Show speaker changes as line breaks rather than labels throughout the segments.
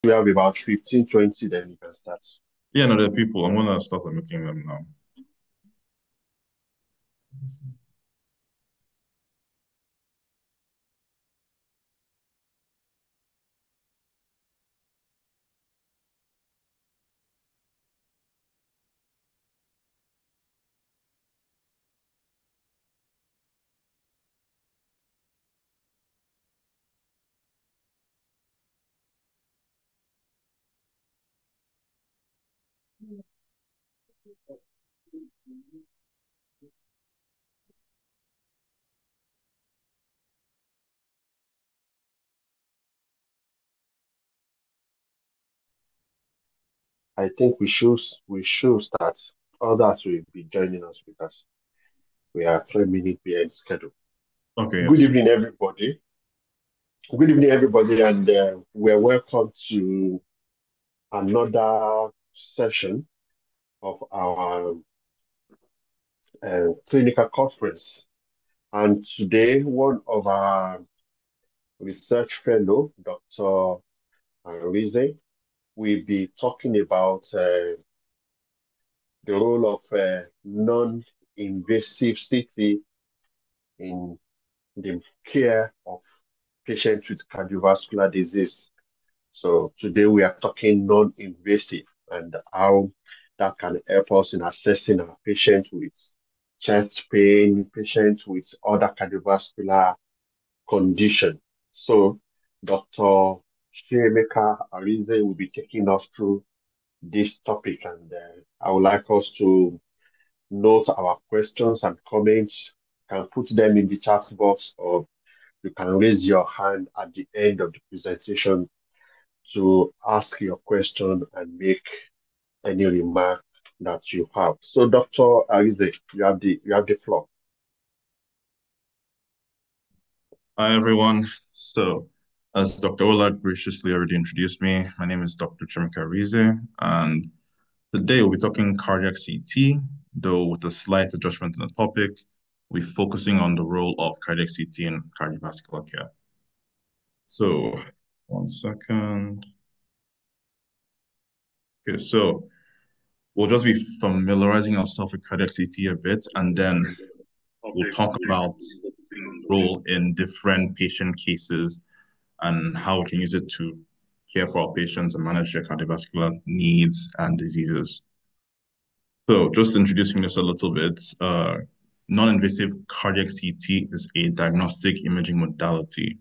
We have about 15, 20, then you can start.
Yeah, no, there are people. I'm gonna start submitting them now.
I think we should start. Others will be joining us because we are 3 minutes behind schedule.
Okay,
Good
yes.
evening, everybody. Good evening, everybody, and we're welcome to another session of our clinical conference. And today, one of our research fellow, Dr. Rize, will be talking about the role of non-invasive CT in the care of patients with cardiovascular disease. So today we are talking non-invasive and how that can help us in assessing our patients with chest pain, patients with other cardiovascular condition. So Dr. Shemeka Arize will be taking us through this topic, and I would like us to note our questions and comments. You can put them in the chat box, or you can raise your hand at the end of the presentation to ask your question and make any remark that you have. So, Dr. Arize, you have the floor.
Hi, everyone. So, as Dr. Ola graciously already introduced me, my name is Dr. Chimika Rize, and today we'll be talking cardiac CT, though with a slight adjustment in the topic. We're focusing on the role of cardiac CT in cardiovascular care. So, one second. Okay, so we'll just be familiarizing ourselves with cardiac CT a bit, and then we'll talk about role in different patient cases and how we can use it to care for our patients and manage their cardiovascular needs and diseases. So, just introducing this a little bit, non-invasive cardiac CT is a diagnostic imaging modality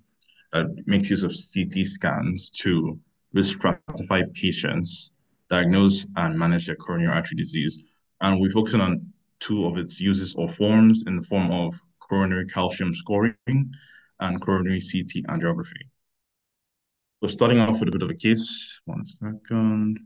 that makes use of CT scans to risk stratify patients, diagnose and manage their coronary artery disease. And we're focusing on two of its uses or forms in the form of coronary calcium scoring and coronary CT angiography. So starting off with a bit of a case, one second.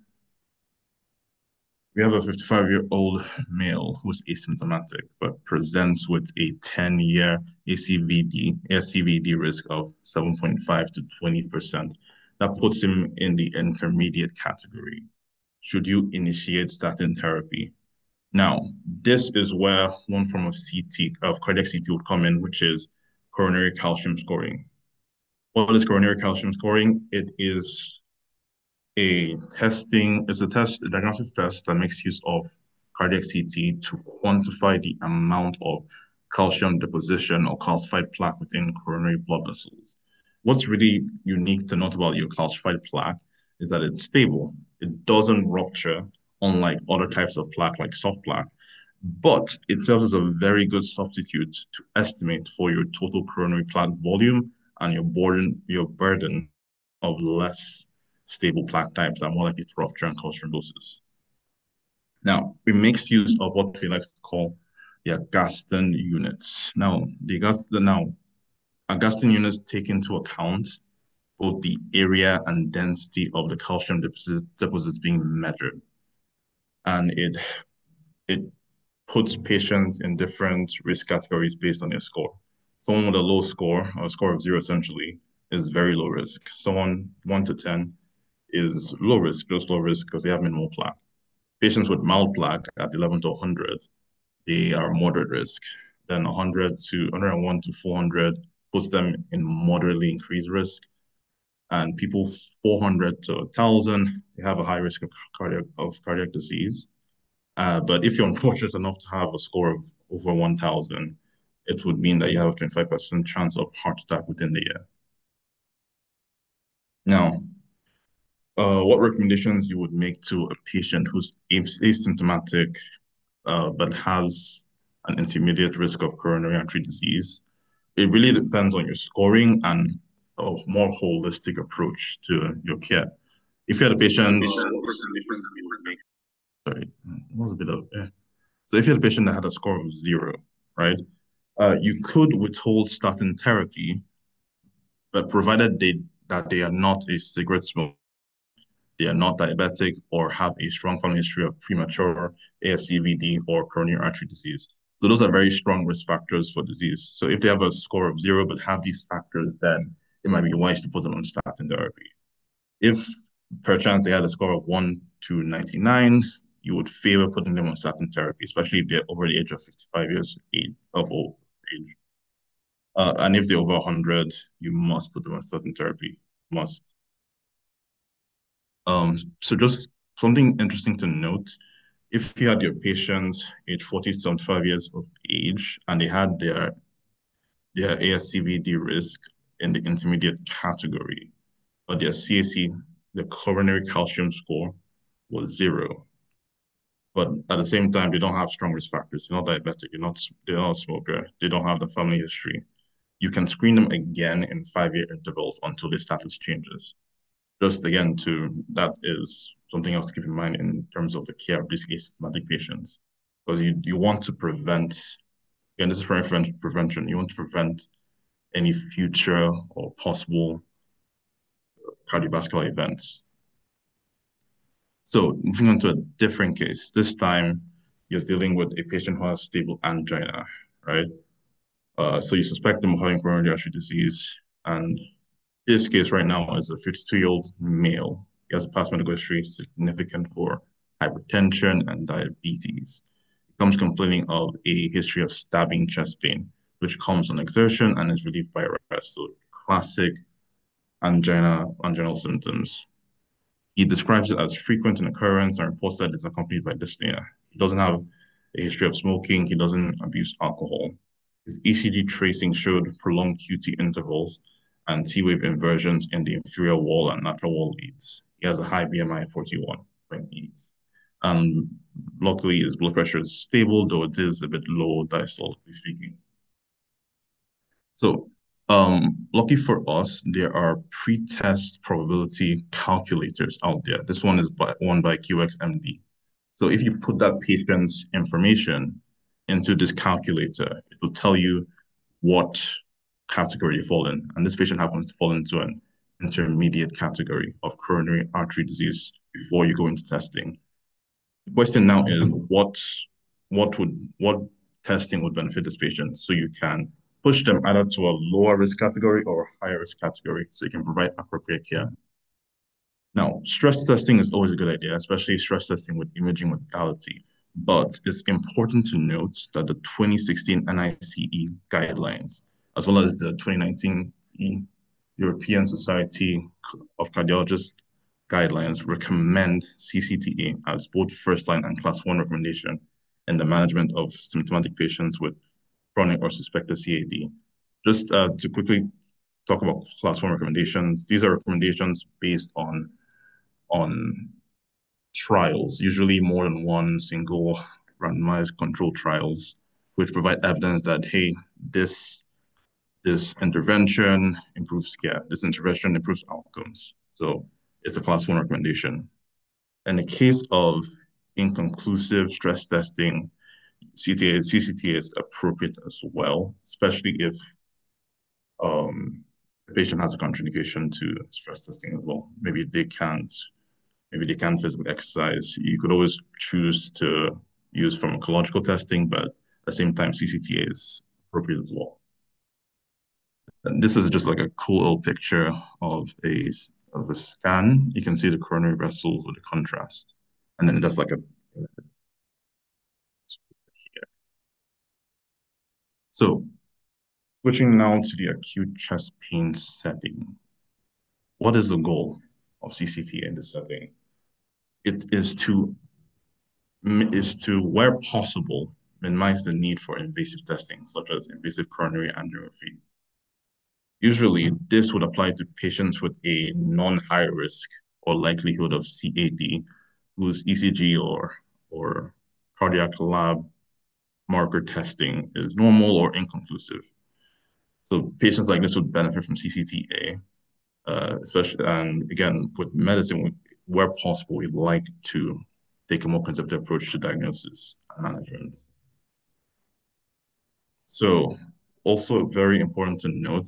We have a 55-year-old male who's asymptomatic but presents with a 10-year ACVD risk of 7.5 to 20%. That puts him in the intermediate category. Should you initiate statin therapy? Now, this is where one form of CT, of cardiac CT would come in, which is coronary calcium scoring. What is coronary calcium scoring? It's a diagnostic test that makes use of cardiac CT to quantify the amount of calcium deposition or calcified plaque within coronary blood vessels. What's really unique to note about your calcified plaque is that it's stable. It doesn't rupture, unlike other types of plaque, like soft plaque, but it serves as a very good substitute to estimate for your total coronary plaque volume and your burden of less stable plaque types that are more likely to rupture and cause thrombosis. Now, it makes use of what we like to call the Augustin units. Now, Augustin units take into account both the area and density of the calcium deposits being measured, and it puts patients in different risk categories based on their score. Someone with a low score, or a score of zero essentially, is very low risk. Someone 1 to 10 is low risk, just low risk because they have minimal plaque. Patients with mild plaque at 11 to 100, they are moderate risk. Then 101 to 400 puts them in moderately increased risk. and people 400 to 1,000, they have a high risk of cardiac disease. But if you're unfortunate enough to have a score of over 1,000, it would mean that you have a 25% chance of heart attack within the year. Now, what recommendations you would make to a patient who's asymptomatic but has an intermediate risk of coronary artery disease? It really depends on your scoring and a more holistic approach to your care. If you had a patient, sorry, it was a bit of, yeah. So if you had a patient that had a score of 0, right, you could withhold statin therapy, but provided they are not a cigarette smoker, they are not diabetic, or have a strong family history of premature ASCVD or coronary artery disease. So those are very strong risk factors for disease. So if they have a score of 0 but have these factors, then it might be wise to put them on statin therapy. If perchance they had a score of 1 to 99, you would favor putting them on statin therapy, especially if they're over the age of 55 years of old age. And if they're over 100, you must put them on statin therapy. Must. So just something interesting to note, if you had your patients age 40 to 75 years of age and they had their ASCVD risk in the intermediate category, but their CAC, the coronary calcium score, was 0. But at the same time, they don't have strong risk factors. They're not diabetic. They're not a smoker. They don't have the family history. You can screen them again in 5-year intervals until their status changes. Just again, that is something else to keep in mind in terms of the care of these asymptomatic patients, because you want to prevent. Again, this is for prevention. You want to prevent any future or possible cardiovascular events. So moving on to a different case. This time, you're dealing with a patient who has stable angina, right? So you suspect them of having coronary artery disease, and this case right now is a 52-year-old male. He has a past medical history significant for hypertension and diabetes. He comes complaining of a history of stabbing chest pain, which comes on exertion and is relieved by rest. So classic anginal symptoms. He describes it as frequent in occurrence and reports that it's accompanied by dyspnea. He doesn't have a history of smoking. He doesn't abuse alcohol. His ECG tracing showed prolonged QT intervals and T-wave inversions in the inferior wall and lateral wall leads. He has a high BMI of 41.8. And luckily, his blood pressure is stable, though it is a bit low diastolically speaking. So, lucky for us, there are pre-test probability calculators out there. This one is one by QXMD. So if you put that patient's information into this calculator, it will tell you what category they fall in. And this patient happens to fall into an intermediate category of coronary artery disease before you go into testing. The question now is what testing would benefit this patient so you can push them either to a lower risk category or a higher risk category so you can provide appropriate care. Now, stress testing is always a good idea, especially stress testing with imaging modality. But it's important to note that the 2016 NICE guidelines, as well as the 2019 European Society of Cardiologists guidelines, recommend CCTA as both first-line and class 1 recommendation in the management of symptomatic patients with chronic or suspected CAD. Just to quickly talk about class 1 recommendations, these are recommendations based on trials, usually more than one single randomized controlled trials, which provide evidence that, hey, this intervention improves care, this intervention improves outcomes. So it's a class 1 recommendation. In the case of inconclusive stress testing, CCTA is appropriate as well, especially if the patient has a contraindication to stress testing as well. Maybe they can't physically exercise. You could always choose to use pharmacological testing, but at the same time, CCTA is appropriate as well. And this is just like a cool little picture of a scan. You can see the coronary vessels with the contrast. And then that's like a so switching now to the acute chest pain setting. what is the goal of CCTA in this setting? It is to, where possible, minimize the need for invasive testing, such as invasive coronary angiography. Usually, this would apply to patients with a non-high risk or likelihood of CAD, whose ECG or cardiac lab marker testing is normal or inconclusive. So patients like this would benefit from CCTA, especially, and again, with medicine, where possible, we'd like to take a more conservative approach to diagnosis and management. So also very important to note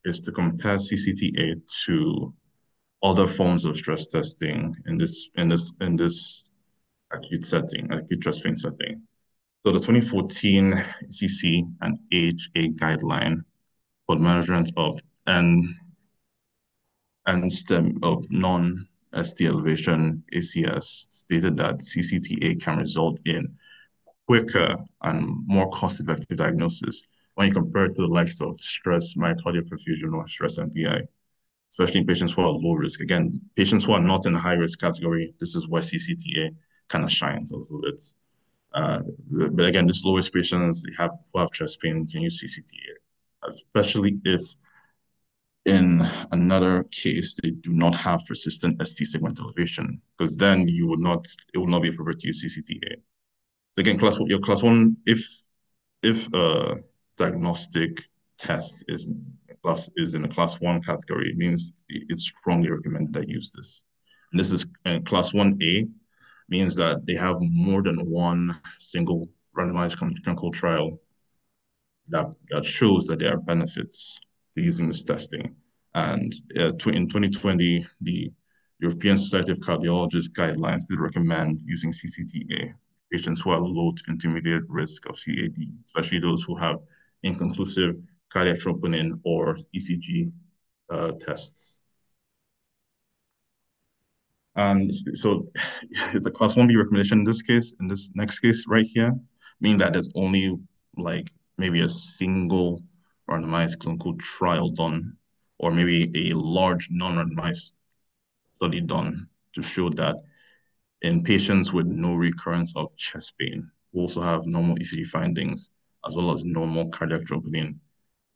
is to compare CCTA to other forms of stress testing in this acute setting, acute chest pain setting. So the 2014 CC and AHA guideline for management of and stem of non-ST elevation ACS stated that CCTA can result in quicker and more cost-effective diagnosis when you compare it to the likes of stress myocardial perfusion or stress MPI, especially in patients who are low risk. Again, patients who are not in the high risk category, this is where CCTA kind of shines a little bit. But again, these low risk patients who have chest pain can use CCTA, especially if in another case they do not have persistent ST segment elevation, because then it would not be appropriate to use CCTA. So again, your class one, if a diagnostic test is in a class one category, it means it's strongly recommended that you use this. And this is class 1A means that they have more than one single randomized clinical trial that shows that there are benefits to using this testing. And in 2020, the European Society of Cardiologists guidelines did recommend using CCTA patients who are low to intermediate risk of CAD, especially those who have inconclusive cardiac troponin or ECG tests. And so it's a class 1B recommendation in this case, in this next case right here, meaning that there's only like maybe a single randomized clinical trial done, or maybe a large non-randomized study done to show that in patients with no recurrence of chest pain, who also have normal ECG findings, as well as normal cardiac troponin,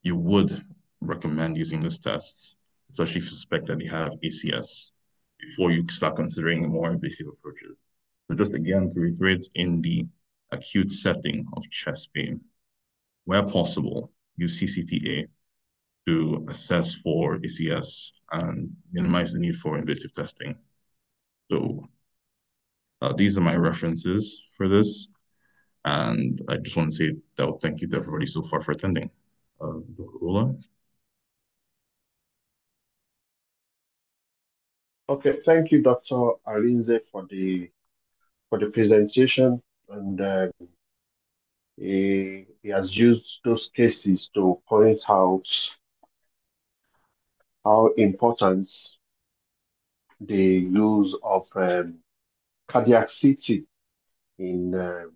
you would recommend using this test, especially if you suspect that they have ACS, before you start considering more invasive approaches. So just again, to reiterate, in the acute setting of chest pain, where possible, use CCTA to assess for ACS and minimize the need for invasive testing. So these are my references for this. And I just want to say that thank you to everybody so far for attending. Dr. Ola?
Okay, thank you, Dr. Arinze, for the presentation, and he has used those cases to point out how important the use of cardiac CT in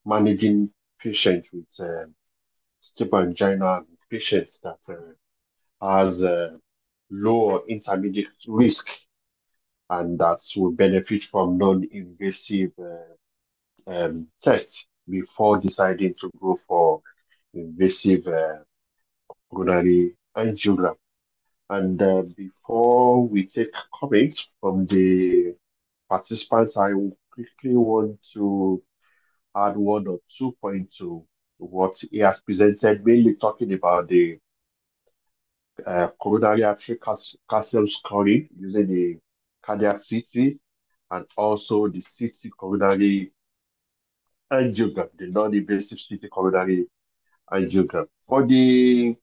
managing patients with stable angina and patients that has low or intermediate risk and that will benefit from non-invasive tests before deciding to go for invasive coronary angiogram. And before we take comments from the participants, I quickly want to add one or 2 points to what he has presented, mainly talking about the coronary artery calcium scoring using the cardiac CT and also the CT coronary angiogram, the non-invasive CT coronary angiogram. For the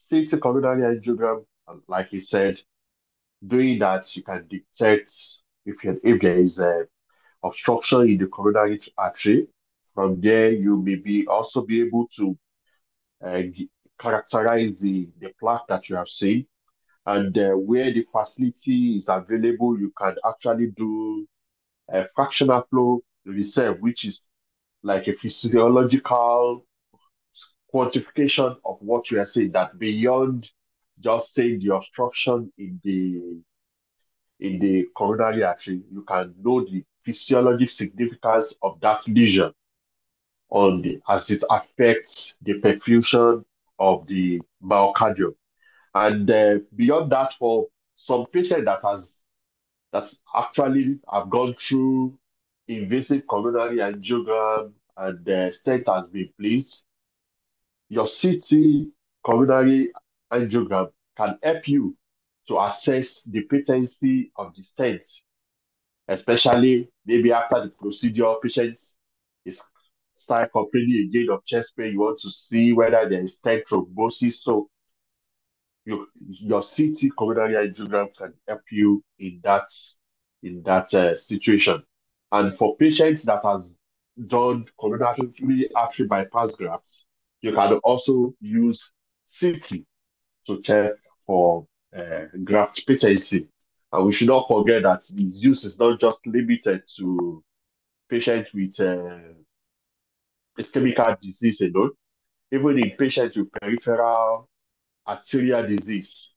CT coronary angiogram, like he said, doing that, you can detect if there is a obstruction in the coronary artery. From there, you may also be able to uh, characterize the plaque that you have seen. And where the facility is available, you can actually do a fractional flow reserve, which is like a physiological quantification of what you are saying, that beyond just saying the obstruction in the coronary artery, you can know the physiologic significance of that lesion as it affects the perfusion of the myocardium. And beyond that, for some patient that actually have gone through invasive coronary angiogram and the stent has been placed, your CT coronary angiogram can help you to assess the patency of the stent, especially maybe after the procedure, patient is start complaining again of chest pain. You want to see whether there is stent thrombosis. So your CT coronary angiogram can help you in that situation. And for patients that has done coronary artery bypass grafts, you can also use CT to check for graft patency. And we should not forget that its use is not just limited to patients with ischemic disease alone, even in patients with peripheral arterial disease.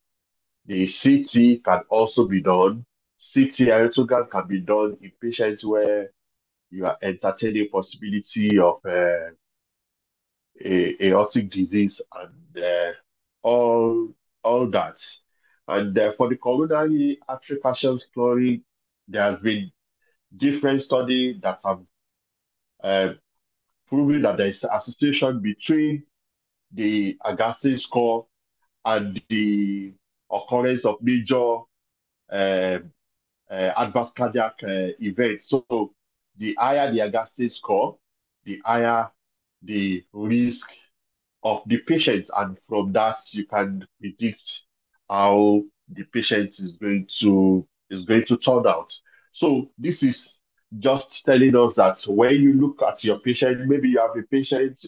The CT can also be done. CT arteriogram can be done in patients where you are entertaining possibility of aortic disease and all that. And for the coronary artery calcium chloride, there has been different studies that have uh, proven that there is association between the Agassiz score and the occurrence of major uh, adverse cardiac events. So the higher the Agassiz score, the higher the risk of the patient, and from that you can predict how the patient is going to turn out. So this is just telling us that when you look at your patient, maybe you have a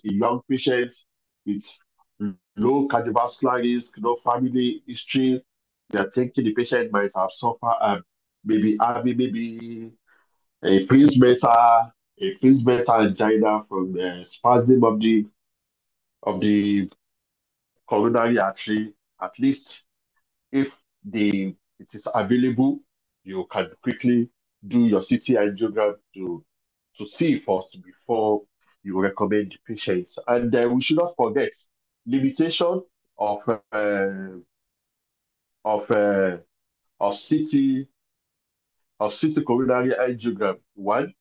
young patient with low cardiovascular risk, no family history. You're thinking the patient might have suffered, maybe having maybe a Prince angina from the spasm of the coronary artery. At least if it is available, you can quickly do your CT angiogram to see first before you recommend the patients. And we should not forget limitation of uh, of uh, of CT of CT coronary angiogram. One,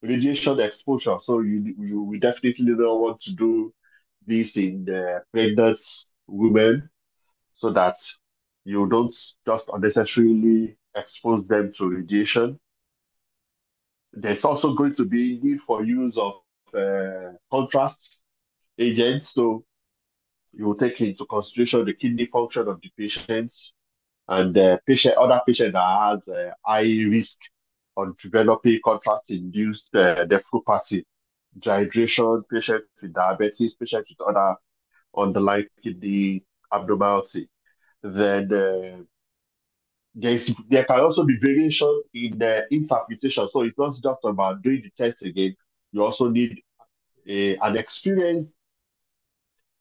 radiation exposure. So you will definitely don't want to do this in the pregnant women so that you don't just unnecessarily expose them to radiation. There's also going to be need for use of contrast agents. So you will take into consideration the kidney function of the patients and the other patient that has high risk on developing contrast-induced nephropathy, dehydration, patients with diabetes, patients with other underlying kidney abnormality. Then there can also be variation in interpretation. So it's not just about doing the test again. You also need an experienced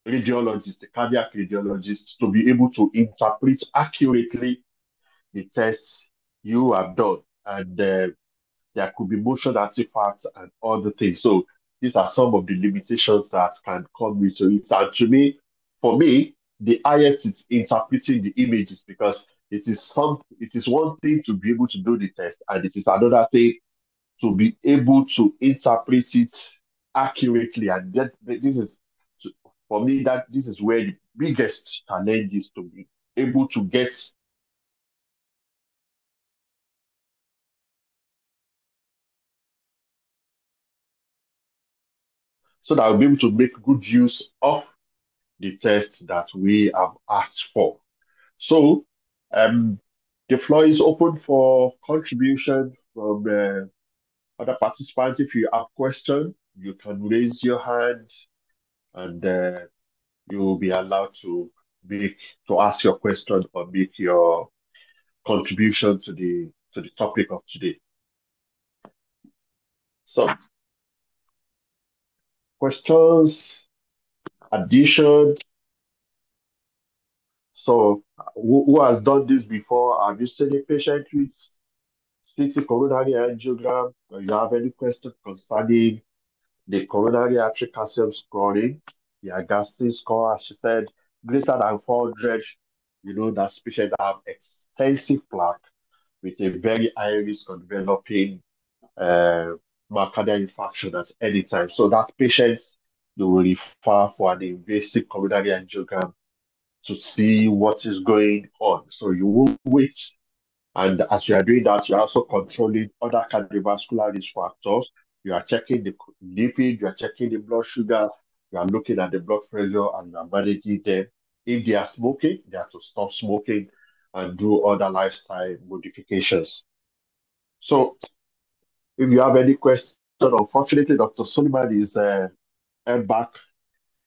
radiologist, a cardiac radiologist, to be able to interpret accurately the tests you have done. And there could be motion artifacts and other things. So these are some of the limitations that can come with it. And for me, the highest is interpreting the images because it is one thing to be able to do the test, and it is another thing to be able to interpret it accurately. And this is for me that this is where the biggest challenge is, to be able to get so that I'll be able to make good use of the test that we have asked for. So um, the floor is open for contribution from other participants. If you have questions, you can raise your hand and you will be allowed make to ask your question or make your contribution to the topic of today. So questions, addition. So, who has done this before? Have you seen a patient with CT coronary angiogram? Or you have any question concerning the coronary artery calcium scoring, the Agassi score, as she said, greater than 400, that patient have extensive plaque with a very high risk of developing uh, myocardial infarction at any time. So that patient, you will refer for an invasive coronary angiogram to see what is going on. So you will wait, and as you are doing that, you're also controlling other cardiovascular risk factors. You are checking the lipid, you are checking the blood sugar, you are looking at the blood pressure, and you are managing them. If they are smoking, they have to stop smoking and do other lifestyle modifications. So if you have any question, unfortunately, Dr. Suleiman is back.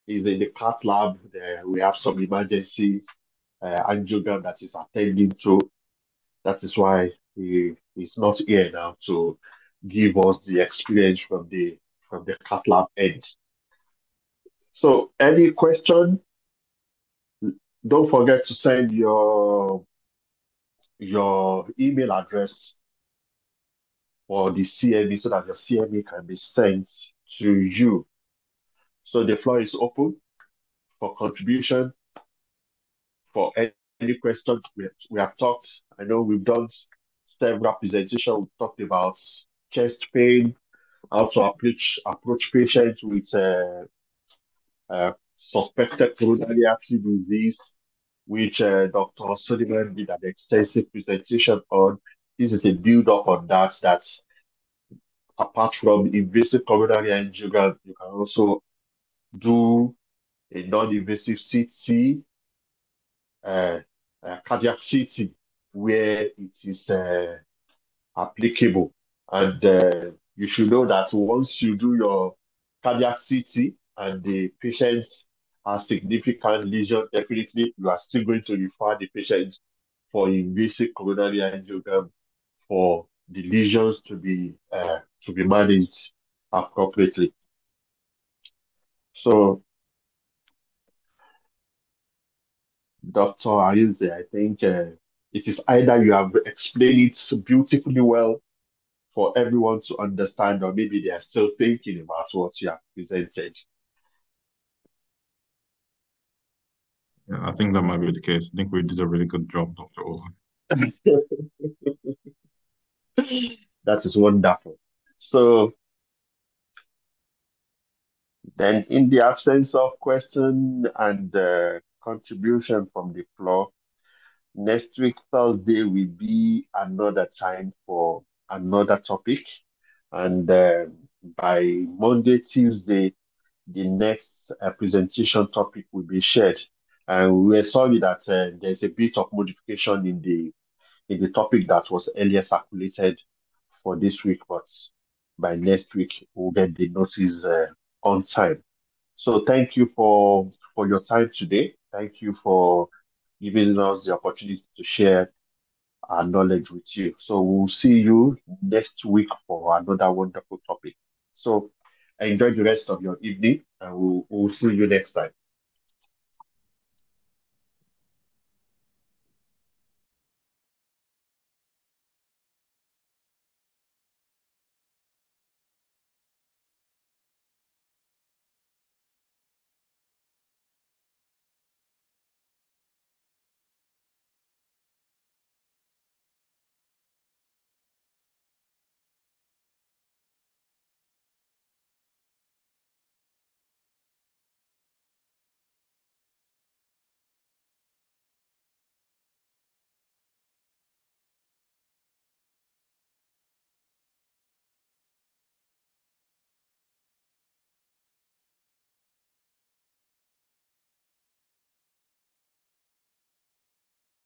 He's in the cath lab. We have some emergency angiogram that is attending to. That is why he is not here now to give us the experience from the cath lab end. So, any question? Don't forget to send your email address for the CME so that your CME can be sent to you. So the floor is open for contribution, for any questions. We have talked. I know we've done several presentations. We've talked about chest pain, how to approach patients with suspected coronary artery disease, which Dr. Sullivan did an extensive presentation on. This is a build-up on that. That's apart from invasive coronary angiogram, you can also do a non-invasive CT, uh, cardiac CT, where it is applicable. And you should know that once you do your cardiac CT and the patient has significant lesion, definitely you are still going to refer the patient for invasive coronary angiogram for the lesions to be managed appropriately. So, Dr. Arize, I think it is either you have explained it beautifully well for everyone to understand, or maybe they are still thinking about what you have presented.
Yeah, I think that might be the case. I think we did a really good job, Dr. Ola.
That is wonderful. So then, in the absence of question and contribution from the floor, next week, Thursday, will be another time for another topic. And by Monday, Tuesday, the next presentation topic will be shared. And we are sorry that there's a bit of modification in the topic that was earlier circulated for this week, but by next week we'll get the notice on time. So thank you for your time today. Thank you for giving us the opportunity to share our knowledge with you. So we'll see you next week for another wonderful topic. So enjoy the rest of your evening, and we'll see you next time.